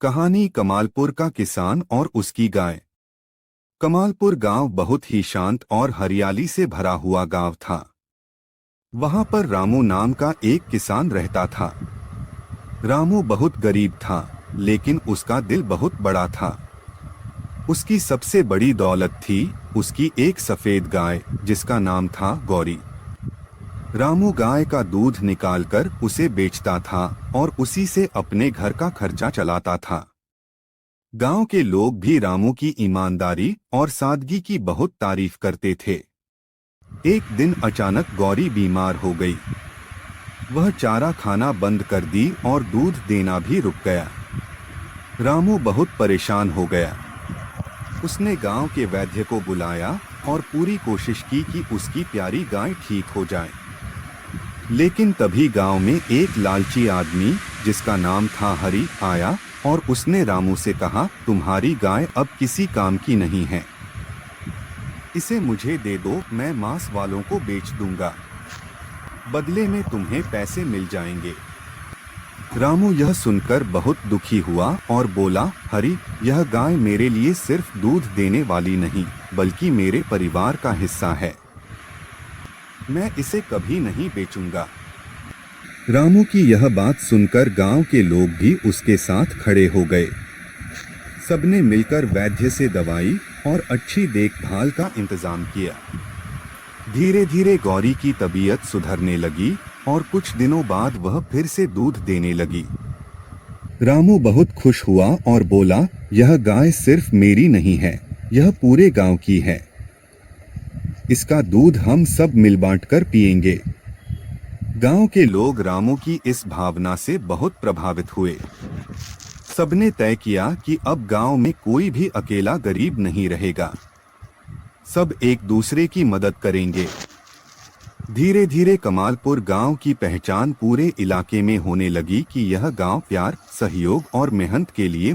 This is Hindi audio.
कहानी कमालपुर का किसान और उसकी गाय। कमालपुर गांव बहुत ही शांत और हरियाली से भरा हुआ गांव था। वहां पर रामू नाम का एक किसान रहता था। रामू बहुत गरीब था, लेकिन उसका दिल बहुत बड़ा था। उसकी सबसे बड़ी दौलत थी उसकी एक सफेद गाय, जिसका नाम था गौरी। रामू गाय का दूध निकालकर उसे बेचता था और उसी से अपने घर का खर्चा चलाता था। गांव के लोग भी रामू की ईमानदारी और सादगी की बहुत तारीफ करते थे। एक दिन अचानक गौरी बीमार हो गई। वह चारा खाना बंद कर दी और दूध देना भी रुक गया। रामू बहुत परेशान हो गया। उसने गांव के वैद्य को बुलाया और पूरी कोशिश की कि उसकी प्यारी गाय ठीक हो जाए। लेकिन तभी गांव में एक लालची आदमी, जिसका नाम था हरी, आया और उसने रामू से कहा, तुम्हारी गाय अब किसी काम की नहीं है, इसे मुझे दे दो, मैं मांस वालों को बेच दूंगा, बदले में तुम्हें पैसे मिल जाएंगे। रामू यह सुनकर बहुत दुखी हुआ और बोला, हरी, यह गाय मेरे लिए सिर्फ दूध देने वाली नहीं, बल्कि मेरे परिवार का हिस्सा है, मैं इसे कभी नहीं बेचूंगा। रामू की यह बात सुनकर गांव के लोग भी उसके साथ खड़े हो गए। सबने मिलकर वैद्य से दवाई और अच्छी देखभाल का इंतजाम किया। धीरे धीरे गौरी की तबीयत सुधरने लगी और कुछ दिनों बाद वह फिर से दूध देने लगी। रामू बहुत खुश हुआ और बोला, यह गाय सिर्फ मेरी नहीं है, यह पूरे गांव की है, इसका दूध हम सब मिल बांटकर पिएंगे। गांव के लोग रामू की इस भावना से बहुत प्रभावित हुए। सबने तय किया कि अब गांव में कोई भी अकेला गरीब नहीं रहेगा, सब एक दूसरे की मदद करेंगे। धीरे धीरे कमालपुर गांव की पहचान पूरे इलाके में होने लगी कि यह गांव प्यार, सहयोग और मेहनत के लिए